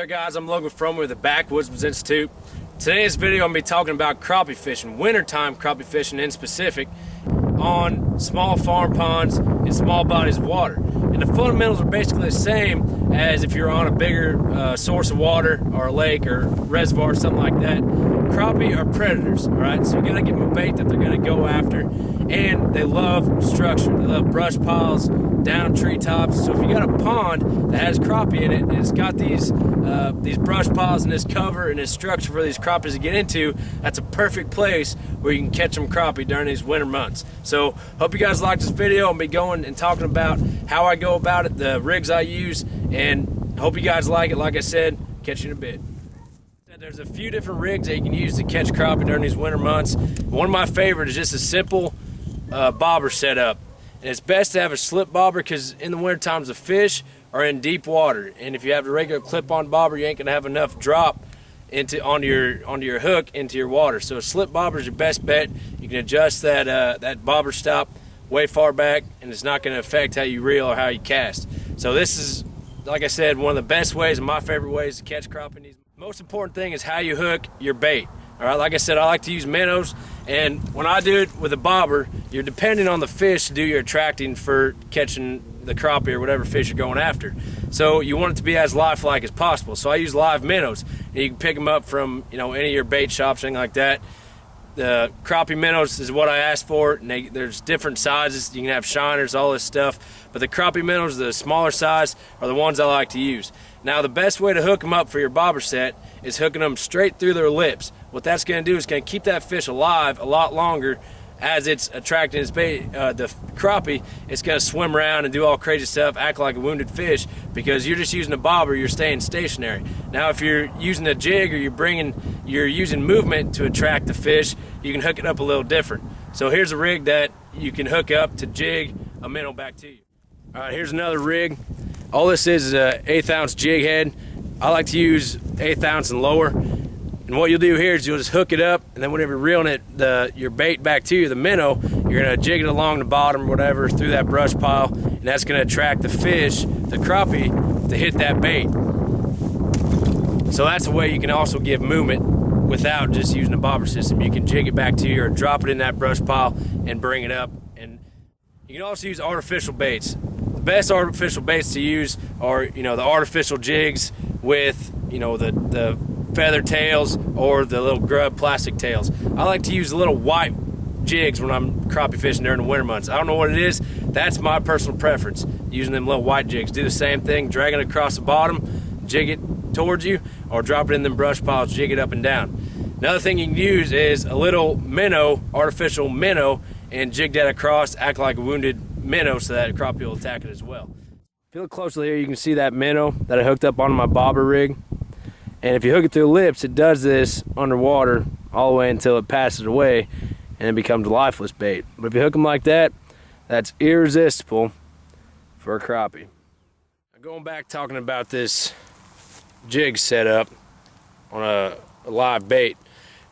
guys, I'm Logan with the Backwoodsman Institute. Today's video I'm going to be talking about crappie fishing, wintertime crappie fishing in specific, on small farm ponds and small bodies of water. And the fundamentals are basically the same as if you're on a bigger source of water or a lake or reservoir or something like that. Crappie are predators, all right? So you got to give them a bait that they're going to go after, and they love structure. They love brush piles, down treetops. So if you got a pond that has crappie in it and it's got these brush piles and this cover and this structure for these crappies to get into, that's a perfect place where you can catch them crappie during these winter months. So hope you guys like this video. I'll be going and talking about how I go about it, the rigs I use, and hope you guys like it. Like I said, catch you in a bit. There's a few different rigs that you can use to catch crappie during these winter months. One of my favorite is just a simple bobber setup. And it's best to have a slip bobber because in the winter times the fish are in deep water, and if you have the regular clip-on bobber, you ain't gonna have enough drop onto your hook into your water. So a slip bobber is your best bet. You can adjust that bobber stop way far back, and it's not gonna affect how you reel or how you cast. So this is, like I said, one of the best ways and my favorite ways to catch crappie. Most important thing is how you hook your bait. All right, like I said, I like to use minnows, and when I do it with a bobber, you're depending on the fish to do your attracting for catching the crappie or whatever fish you're going after. So you want it to be as lifelike as possible. So I use live minnows, and you can pick them up from any of your bait shops, anything like that. The crappie minnows is what I asked for, and there's different sizes. You can have shiners, all this stuff, but the crappie minnows, the smaller size, are the ones I like to use. Now the best way to hook them up for your bobber set is hooking them straight through their lips. What that's going to do is going to keep that fish alive a lot longer as it's attracting its bait. The crappie, it's going to swim around and do all crazy stuff, act like a wounded fish, because you're just using a bobber, you're staying stationary. Now if you're using a jig or you're using movement to attract the fish, you can hook it up a little different. So here's a rig that you can hook up to jig a minnow back to you. All right, here's another rig. All this is a 1/8 ounce jig head. I like to use 1/8 ounce and lower. And what you'll do here is you'll just hook it up, and then whenever you're reeling your bait back to you, the minnow, you're gonna jig it along the bottom or whatever through that brush pile, and that's gonna attract the fish, the crappie, to hit that bait. So that's a way you can also give movement without just using a bobber system. You can jig it back to you or drop it in that brush pile and bring it up. And you can also use artificial baits. The best artificial baits to use are, the artificial jigs with, the feather tails or the little grub plastic tails. I like to use the little white jigs when I'm crappie fishing during the winter months. I don't know what it is. That's my personal preference, using them little white jigs. Do the same thing, drag it across the bottom, jig it towards you, or drop it in them brush piles, jig it up and down. Another thing you can use is a little minnow, artificial minnow, and jig that across, act like a wounded minnow so that a crappie will attack it as well. If you look closely here, you can see that minnow that I hooked up on my bobber rig. And if you hook it through the lips, it does this underwater all the way until it passes away and it becomes a lifeless bait. But if you hook them like that, that's irresistible for a crappie. Now going back talking about this jig setup on a live bait.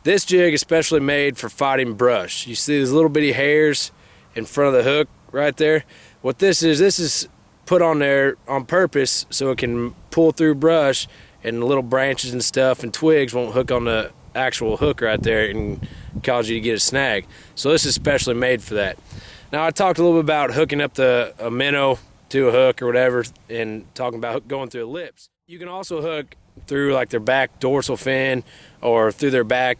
This jig is specially made for fighting brush. You see these little bitty hairs in front of the hook right there? What this is put on there on purpose so it can pull through brush, and the little branches and stuff and twigs won't hook on the actual hook right there and cause you to get a snag. So this is specially made for that. Now I talked a little bit about hooking up a minnow to a hook or whatever, and talking about going through the lips. You can also hook through like their back dorsal fin or through their back,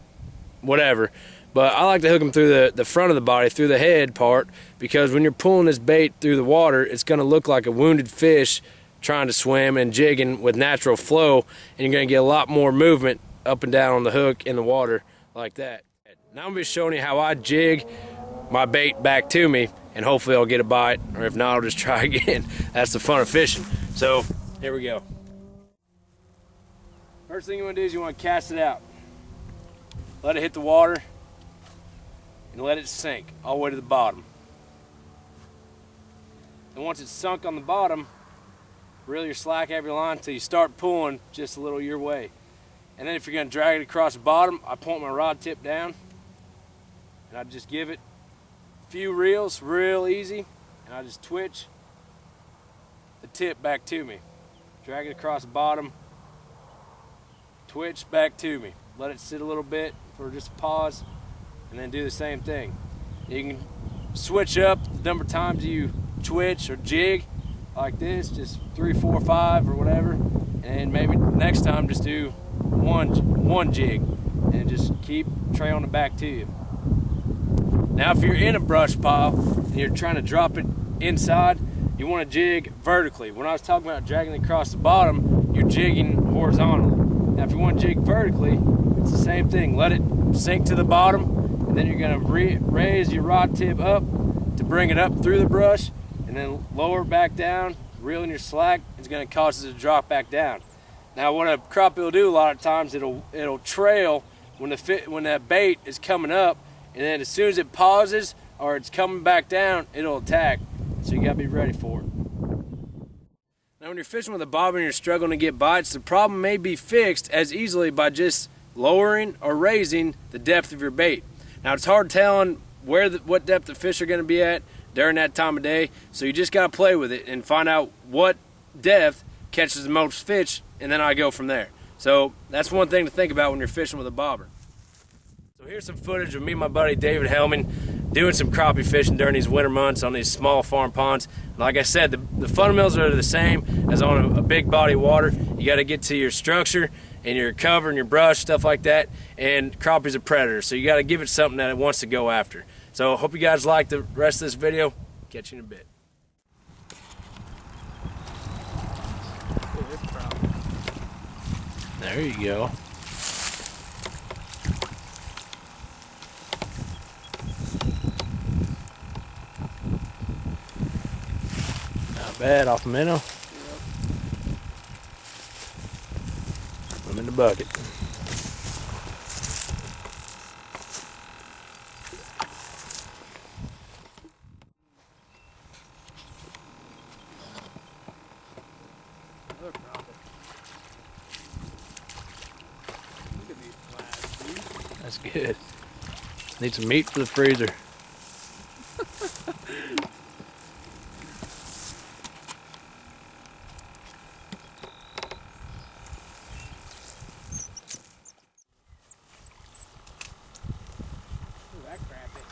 whatever. But I like to hook them through the front of the body, through the head part, because when you're pulling this bait through the water, it's going to look like a wounded fish trying to swim and jigging with natural flow, and you're going to get a lot more movement up and down on the hook in the water like that. Now I'm going to be showing you how I jig my bait back to me, and hopefully I'll get a bite, or if not, I'll just try again. That's the fun of fishing. So here we go. First thing you want to do is you want to cast it out. Let it hit the water and let it sink all the way to the bottom. And once it's sunk on the bottom, reel your slack out of your line until you start pulling just a little your way. And then if you're going to drag it across the bottom, I point my rod tip down and I just give it a few reels real easy, and I just twitch the tip back to me. Drag it across the bottom, twitch back to me. Let it sit a little bit for just a pause, and then do the same thing. You can switch up the number of times you twitch or jig like this, just 3, 4, 5 or whatever, and maybe next time just do one jig and just keep trailing it back to you. Now if you're in a brush pile and you're trying to drop it inside, you want to jig vertically. When I was talking about dragging it across the bottom, you're jigging horizontally. Now if you want to jig vertically, it's the same thing. Let it sink to the bottom, and then you're going to raise your rod tip up to bring it up through the brush, and then lower it back down, reeling your slack. It's going to cause it to drop back down. Now what a crappie will do a lot of times, it'll trail when that bait is coming up, and then as soon as it pauses or it's coming back down, it'll attack. So you gotta be ready for it. Now when you're fishing with a bobber and you're struggling to get bites, the problem may be fixed as easily by just lowering or raising the depth of your bait. Now it's hard telling what depth the fish are gonna be at during that time of day, so you just gotta play with it and find out what depth catches the most fish, and then I go from there. So that's one thing to think about when you're fishing with a bobber. So here's some footage of me and my buddy David Helming doing some crappie fishing during these winter months on these small farm ponds. And like I said, the fundamentals are the same as on a big body of water. You got to get to your structure and your cover and your brush, stuff like that. And crappie's a predator, so you got to give it something that it wants to go after. So hope you guys like the rest of this video. Catch you in a bit. There you go. Not bad off the minnow. Yep. Put them in the bucket. That's good. Need some meat for the freezer. That crappie.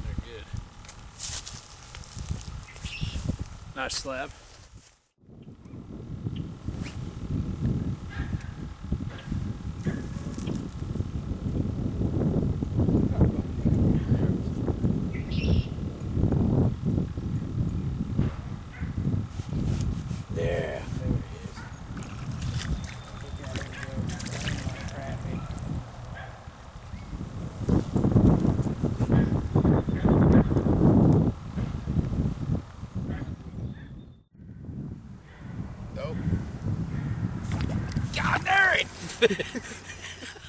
They're good. Nice slab. There. Nope. God damn it!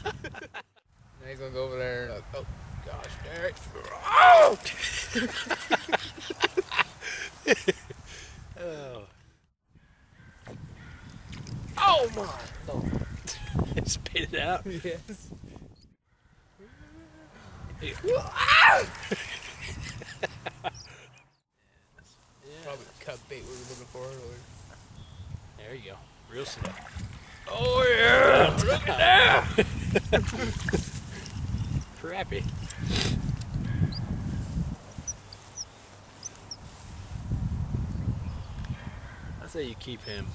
Now he's gonna go over there and oh gosh, Derek. Oh! Oh. Oh my Lord. Spit it out. Yes. Probably the cut bait we were looking for earlier. There you go. Real slow. Oh yeah! Look at that! Crappie. I say you keep him.